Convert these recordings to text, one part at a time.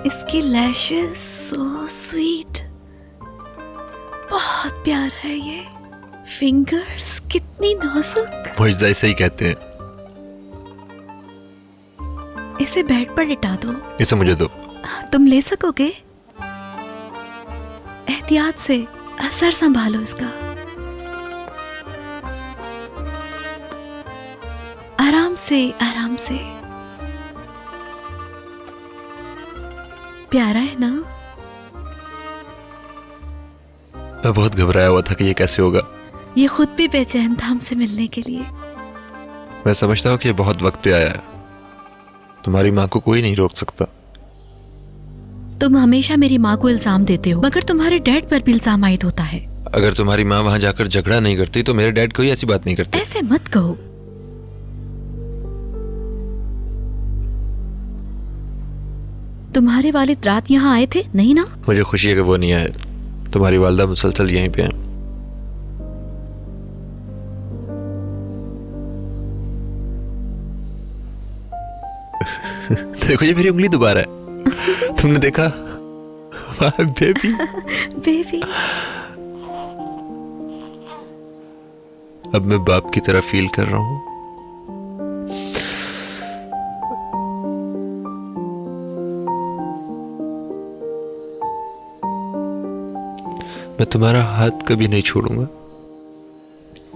इसकी lashes so sweet, बहुत प्यार है ये। फिंगर्स कितनी नाजुक। मुझे ऐसे ही कहते हैं। इसे बेड पर लिटा दो। इसे मुझे दो। तुम ले सकोगे? एहतियात से, असर संभालो इसका। आराम से, आराम से। प्यारा है ना? मैं बहुत घबराया हुआ था कि ये कैसे होगा। ये खुद भी बेचैन था हमसे मिलने के लिए। मैं समझता हूँ कि ये बहुत वक्त पे आया है। तुम्हारी माँ को कोई नहीं रोक सकता। तुम हमेशा मेरी माँ को इल्जाम देते हो, मगर तुम्हारे डैड पर भी इल्जाम आयद होता है। अगर तुम्हारी माँ वहां जाकर झगड़ा नहीं करती तो मेरे डैड कोई ऐसी बात नहीं करते। ऐसे मत कहो। तुम्हारे वालिद रात यहाँ आए थे, नहीं ना? मुझे खुशी है कि वो नहीं आए। तुम्हारी वालदा मुसलसल यहीं पे हैं। देखो ये मेरी उंगली दोबारा है। तुमने देखा? Baby baby. अब मैं बाप की तरह फील कर रहा हूं। मैं तुम्हारा हाथ कभी नहीं छोड़ूंगा।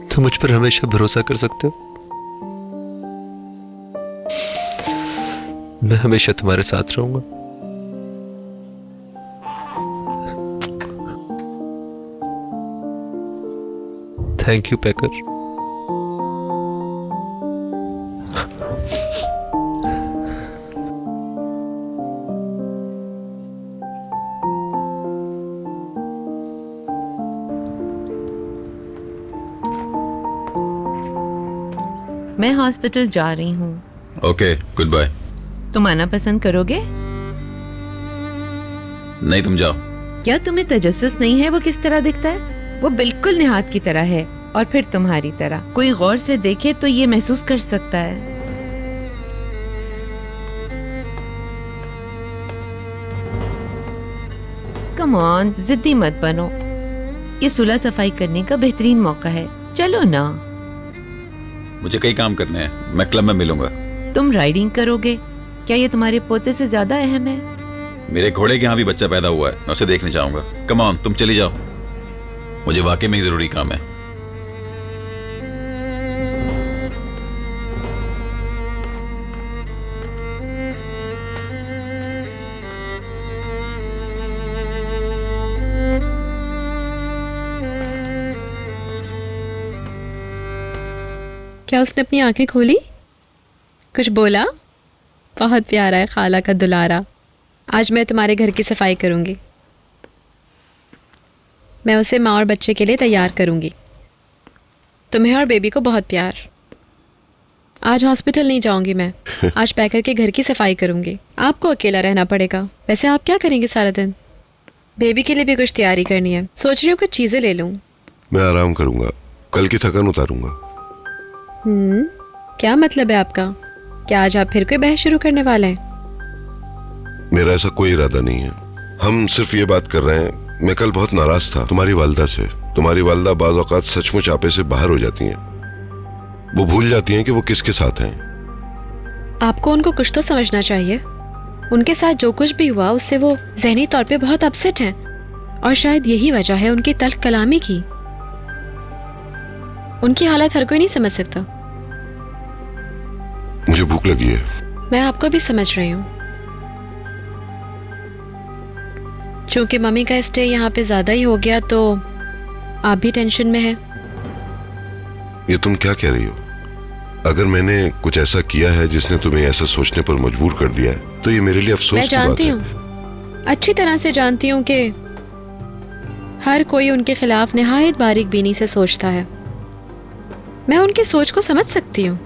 तुम मुझ पर हमेशा भरोसा कर सकते हो। मैं हमेशा तुम्हारे साथ रहूंगा। Thank you Packer. मैं हॉस्पिटल जा रही हूँ। Okay, goodbye. तुम आना पसंद करोगे? नहीं, तुम जाओ। क्या तुम्हें तजस्सुस नहीं है वो किस तरह दिखता है? वो बिल्कुल निहात की तरह है, और फिर तुम्हारी तरह। कोई गौर से देखे तो ये महसूस कर सकता है। कम ऑन, जिद्दी मत बनो। ये सुलह सफाई करने का बेहतरीन मौका है। चलो ना। मुझे कई काम करने हैं। मैं क्लब में मिलूंगा। तुम राइडिंग करोगे? क्या ये तुम्हारे पोते से ज्यादा अहम है? मेरे घोड़े के यहाँ भी बच्चा पैदा हुआ है, मैं उसे देखने जाऊंगा। कम ऑन, तुम चली जाओ। मुझे वाकई में जरूरी काम है। क्या उसने अपनी आंखें खोली? कुछ बोला? बहुत प्यारा है खाला का दुलारा। आज मैं तुम्हारे घर की सफाई करूंगी। मैं उसे माँ और बच्चे के लिए तैयार करूंगी। तुम्हें और बेबी को बहुत प्यार। आज हॉस्पिटल नहीं जाऊंगी मैं। आज पैकर के घर की सफाई करूंगी। आपको अकेला रहना पड़ेगा। वैसे आप क्या करेंगे सारा दिन? बेबी के लिए भी कुछ तैयारी करनी है। सोच रही हूँ कुछ चीज़ें ले लूँ। मैं आराम करूंगा, कल की थकान उतारूंगा। क्या मतलब है आपका? क्या आज आप फिर कोई बहस शुरू करने वाले हैं? मेरा ऐसा कोई इरादा नहीं है। हम सिर्फ ये बात कर रहे हैं, मैं कल बहुत नाराज था तुम्हारी वालदा से। तुम्हारी वालदा बाज़ औक़ात सचमुच आपे से बाहर हो जाती हैं। वो भूल जाती हैं कि वो किसके साथ हैं। आपको उनको कुछ तो समझना चाहिए। उनके साथ जो कुछ भी हुआ उससे वो ज़हनी तौर पे बहुत अपसेट हैं, और शायद यही वजह है उनकी तल्ख कलामी की। उनकी हालत हर कोई नहीं समझ सकता। मुझे भूख लगी है। मैं आपको भी समझ रही हूँ। चूंकि मम्मी का स्टे यहाँ पे ज्यादा ही हो गया तो आप भी टेंशन में है। ये तुम क्या कह रही हो? अगर मैंने कुछ ऐसा किया है जिसने तुम्हें ऐसा सोचने पर मजबूर कर दिया है तो ये मेरे लिए अफसोस मैं की बात जानती है। हूँ, अच्छी तरह से जानती हूँ कि हर कोई उनके खिलाफ निहायत बारीक बीनी से सोचता है। मैं उनकी सोच को समझ सकती हूँ।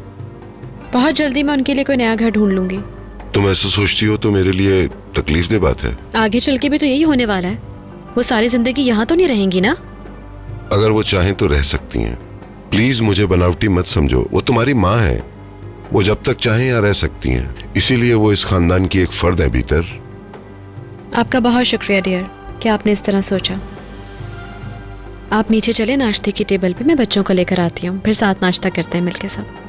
बहुत जल्दी मैं उनके लिए कोई नया घर ढूंढ लूंगी। तुम ऐसा सोचती हो तो मेरे लिए तकलीफ दे बात है। आगे चल के भी तो यही होने वाला है। वो सारी जिंदगी यहाँ तो नहीं रहेंगी ना? अगर वो चाहें तो रह सकती हैं। प्लीज मुझे बनावटी मत समझो। वो तुम्हारी माँ है। वो जब तक चाहें यहाँ रह सकती हैं। इसीलिए वो इस खानदान की एक फर्द है भीतर। आपका बहुत शुक्रिया डियर कि आपने इस तरह सोचा। आप नीचे चले नाश्ते की टेबल पे, मैं बच्चों को लेकर आती हूँ, फिर साथ नाश्ता करते हैं मिलके सब।